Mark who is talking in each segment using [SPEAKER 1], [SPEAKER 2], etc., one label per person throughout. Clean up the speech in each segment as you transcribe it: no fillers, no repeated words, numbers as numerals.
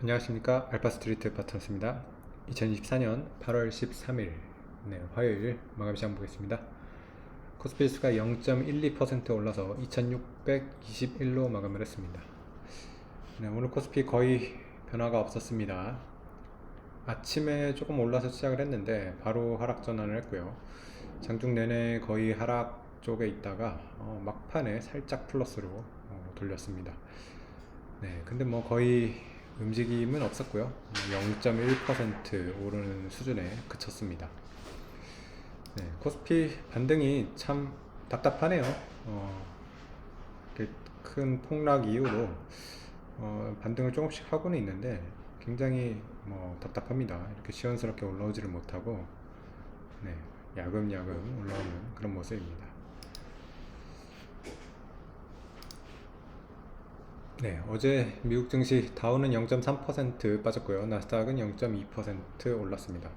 [SPEAKER 1] 안녕하십니까. 알파스트리트 파트너스입니다. 2024년 8월 13일 화요일 마감시장 보겠습니다. 코스피 지수가 0.12% 올라서 2621로 마감을 했습니다. 오늘 코스피 거의 변화가 없었습니다. 아침에 조금 올라서 시작을 했는데 바로 하락 전환을 했고요. 장중 내내 거의 하락 쪽에 있다가 막판에 살짝 플러스로 돌렸습니다. 근데 뭐 거의 움직임은 없었고요. 0.1% 오르는 수준에 그쳤습니다. 코스피 반등이 참 답답하네요. 이렇게 큰 폭락 이후로 반등을 조금씩 하고는 있는데 굉장히 답답합니다. 이렇게 시원스럽게 올라오지를 못하고 야금야금 올라오는 그런 모습입니다. 어제 미국 증시 다우는 0.3% 빠졌고요. 나스닥은 0.2% 올랐습니다.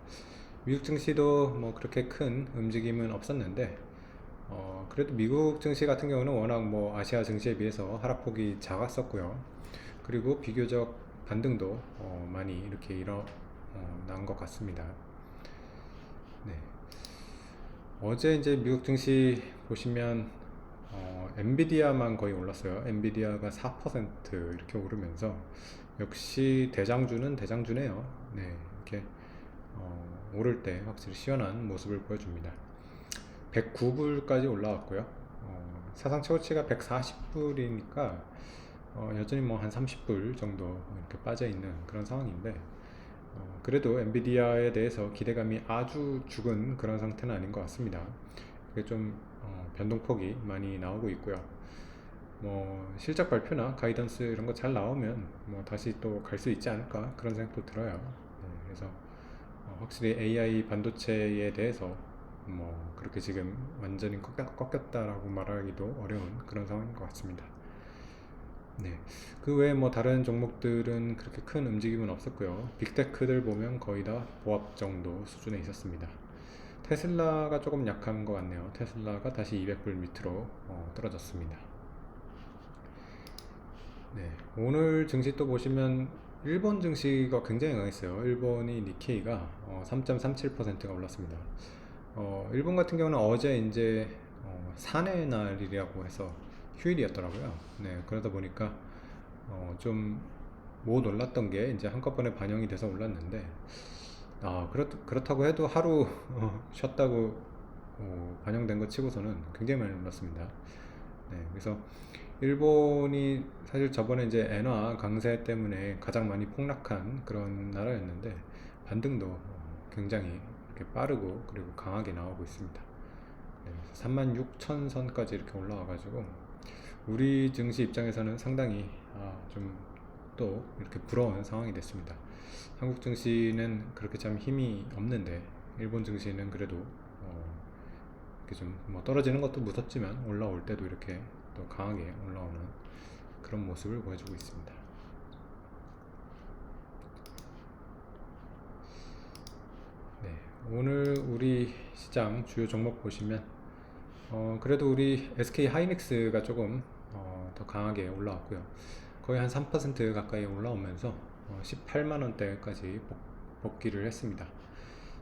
[SPEAKER 1] 미국 증시도 뭐 그렇게 큰 움직임은 없었는데, 그래도 미국 증시 같은 경우는 워낙 뭐 아시아 증시에 비해서 하락폭이 작았었고요. 그리고 비교적 반등도 많이 이렇게 일어난 것 같습니다. 어제 이제 미국 증시 보시면 엔비디아만 거의 올랐어요. 엔비디아가 4% 이렇게 오르면서 역시 대장주는 대장주네요. 이렇게 오를 때 확실히 시원한 모습을 보여줍니다. 109불까지 올라왔고요. 사상 최고치가 140불이니까 여전히 뭐 한 30불 정도 이렇게 빠져 있는 그런 상황인데, 그래도 엔비디아에 대해서 기대감이 아주 죽은 그런 상태는 아닌 것 같습니다. 그게 좀 변동폭이 많이 나오고 있고요. 뭐 실적 발표나 가이던스 이런 거 잘 나오면 뭐 다시 또 갈 수 있지 않을까 그런 생각도 들어요. 그래서 확실히 AI 반도체에 대해서 뭐 그렇게 지금 완전히 꺾였다라고 말하기도 어려운 그런 상황인 것 같습니다. 그 외에 뭐 다른 종목들은 그렇게 큰 움직임은 없었고요. 빅테크들 보면 거의 다 보합 정도 수준에 있었습니다. 테슬라가 조금 약한 것 같네요. 테슬라가 다시 200불 밑으로 떨어졌습니다. 오늘 증시 또 보시면 일본 증시가 굉장히 강했어요. 일본이 니케이가 3.37%가 올랐습니다. 일본 같은 경우는 어제 이제 산의 날이라고 해서 휴일이었더라고요. 그러다 보니까 좀 못 올랐던 게 이제 한꺼번에 반영이 돼서 올랐는데, 그렇다고 해도 하루 쉬었다고 반영된 것 치고서는 굉장히 많이 올랐습니다. 그래서 일본이 사실 저번에 이제 엔화 강세 때문에 가장 많이 폭락한 그런 나라였는데 반등도 굉장히 이렇게 빠르고 그리고 강하게 나오고 있습니다. 36,000선까지 이렇게 올라와가지고 우리 증시 입장에서는 상당히 좀 또 이렇게 부러운 상황이 됐습니다. 한국 증시는 그렇게 참 힘이 없는데 일본 증시는 그래도 이렇게 좀 뭐 떨어지는 것도 무섭지만 올라올 때도 이렇게 또 강하게 올라오는 그런 모습을 보여주고 있습니다. 오늘 우리 시장 주요 종목 보시면 그래도 우리 SK 하이닉스가 조금 더 강하게 올라왔고요. 거의 한 3% 가까이 올라오면서 18만원대까지 복귀를 했습니다.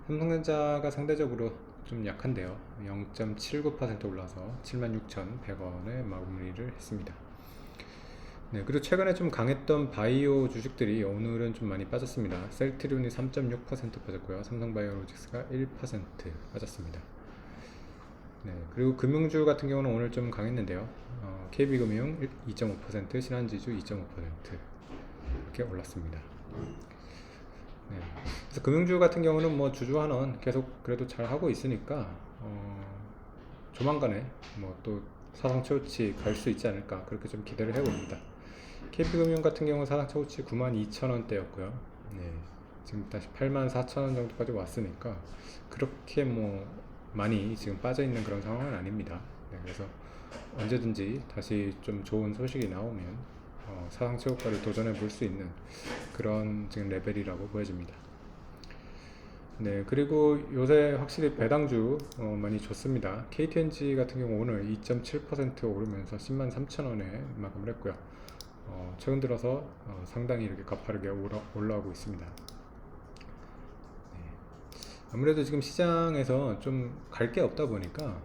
[SPEAKER 1] 삼성전자가 상대적으로 좀 약한데요. 0.79% 올라서 76,100원에 마무리를 했습니다. 그리고 최근에 좀 강했던 바이오 주식들이 오늘은 좀 많이 빠졌습니다. 셀트리온이 3.6% 빠졌고요. 삼성바이오로직스가 1% 빠졌습니다. 그리고 금융주 같은 경우는 오늘 좀 강했는데요. KB금융 2.5%, 신한지주 2.5% 이렇게 올랐습니다. 그래서 금융주 같은 경우는 뭐 주주환원 계속 그래도 잘 하고 있으니까 조만간에 뭐 또 사상 최고치 갈 수 있지 않을까 그렇게 좀 기대를 해봅니다. KB금융 같은 경우는 사상 최고치 92,000원대였고요. 지금 다시 84,000원 정도까지 왔으니까 그렇게 뭐 많이 지금 빠져있는 그런 상황은 아닙니다. 그래서 언제든지 다시 좀 좋은 소식이 나오면 사상 최고가를 도전해 볼 수 있는 그런 지금 레벨이라고 보여집니다. 그리고 요새 확실히 배당주 많이 좋습니다. KTNG 같은 경우 오늘 2.7% 오르면서 103,000원에 마감을 했고요. 최근 들어서 상당히 이렇게 가파르게 올라오고 있습니다. 네. 아무래도 지금 시장에서 좀 갈 게 없다 보니까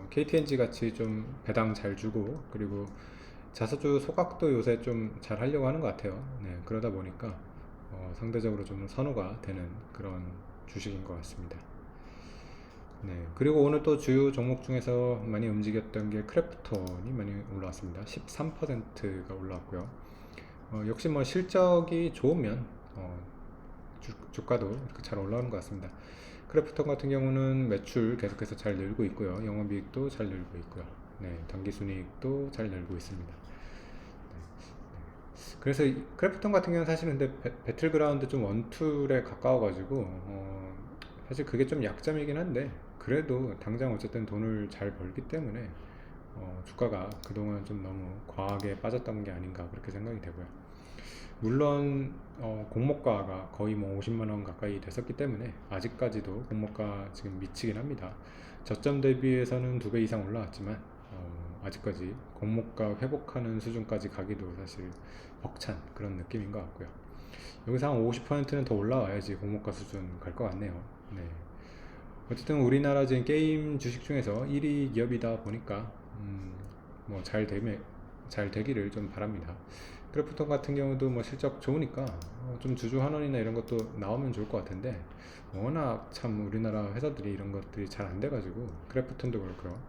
[SPEAKER 1] KTNG 같이 좀 배당 잘 주고, 그리고 자사주 소각도 요새 좀 잘 하려고 하는 것 같아요. 네, 그러다 보니까 상대적으로 좀 선호가 되는 그런 주식인 것 같습니다. 네, 그리고 오늘 또 주요 종목 중에서 많이 움직였던 게 크래프톤이 많이 올라왔습니다. 13%가 올라왔고요. 역시 뭐 실적이 좋으면 주가도 이렇게 잘 올라오는 것 같습니다. 크래프톤 같은 경우는 매출 계속해서 잘 늘고 있고요. 영업이익도 잘 늘고 있고요. 네, 당기순이익도 잘 늘고 있습니다. 그래서 크래프톤 같은 경우는 사실 근데 배틀그라운드 좀 원툴에 가까워가지고 사실 그게 좀 약점이긴 한데, 그래도 당장 어쨌든 돈을 잘 벌기 때문에 주가가 그동안 좀 너무 과하게 빠졌던 게 아닌가 그렇게 생각이 되고요. 물론 공모가가 거의 뭐 50만 원 가까이 됐었기 때문에 아직까지도 공모가 지금 미치긴 합니다. 저점 대비해서는 2배 이상 올라왔지만 아직까지 공모가 회복하는 수준까지 가기도 사실 벅찬 그런 느낌인 것 같고요. 여기서 한 50%는 더 올라와야지 공모가 수준 갈 것 같네요. 네. 어쨌든 우리나라 지금 게임 주식 중에서 1위 기업이다 보니까 잘 되기를 좀 바랍니다. 크래프톤 같은 경우도 뭐 실적 좋으니까 좀 주주 환원이나 이런 것도 나오면 좋을 것 같은데, 워낙 참 우리나라 회사들이 이런 것들이 잘 안 돼가지고, 크래프톤도 그렇고요.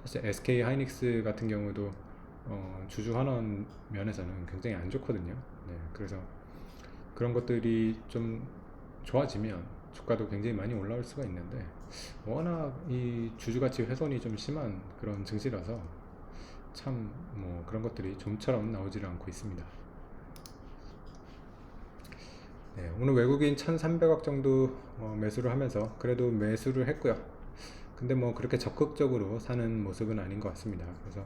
[SPEAKER 1] 사실 SK 하이닉스 같은 경우도 주주 환원 면에서는 굉장히 안 좋거든요. 네, 그래서 그런 것들이 좀 좋아지면 주가도 굉장히 많이 올라올 수가 있는데, 워낙 이 주주가치 훼손이 좀 심한 그런 증시라서 참 뭐 그런 것들이 좀처럼 나오지를 않고 있습니다. 네, 오늘 외국인 1,300억 정도 매수를 하면서 그래도 매수를 했고요. 근데 뭐 그렇게 적극적으로 사는 모습은 아닌 것 같습니다. 그래서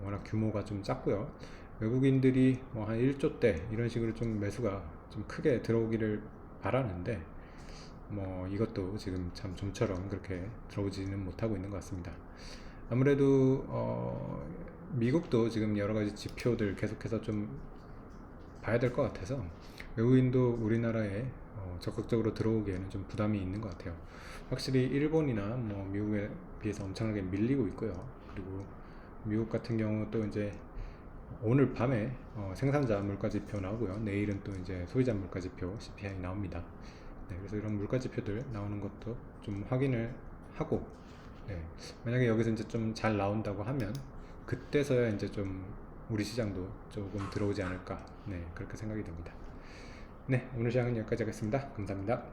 [SPEAKER 1] 워낙 규모가 좀 작고요. 외국인들이 뭐 한 1조 대 이런 식으로 좀 매수가 좀 크게 들어오기를 바라는데, 뭐 이것도 지금 참 좀처럼 그렇게 들어오지는 못하고 있는 것 같습니다. 아무래도 미국도 지금 여러 가지 지표들 계속해서 좀 봐야 될 것 같아서 외국인도 우리나라에 적극적으로 들어오기에는 좀 부담이 있는 것 같아요. 확실히 일본이나 뭐 미국에 비해서 엄청나게 밀리고 있고요. 그리고 미국 같은 경우 또 이제 오늘 밤에 생산자 물가지표 나오고요. 내일은 또 이제 소비자 물가지표 CPI 나옵니다. 네, 그래서 이런 물가지표들 나오는 것도 좀 확인을 하고, 네, 만약에 여기서 이제 좀 잘 나온다고 하면 그때서야 이제 좀 우리 시장도 조금 들어오지 않을까, 네, 그렇게 생각이 됩니다. 네, 오늘 시장은 여기까지 하겠습니다. 감사합니다.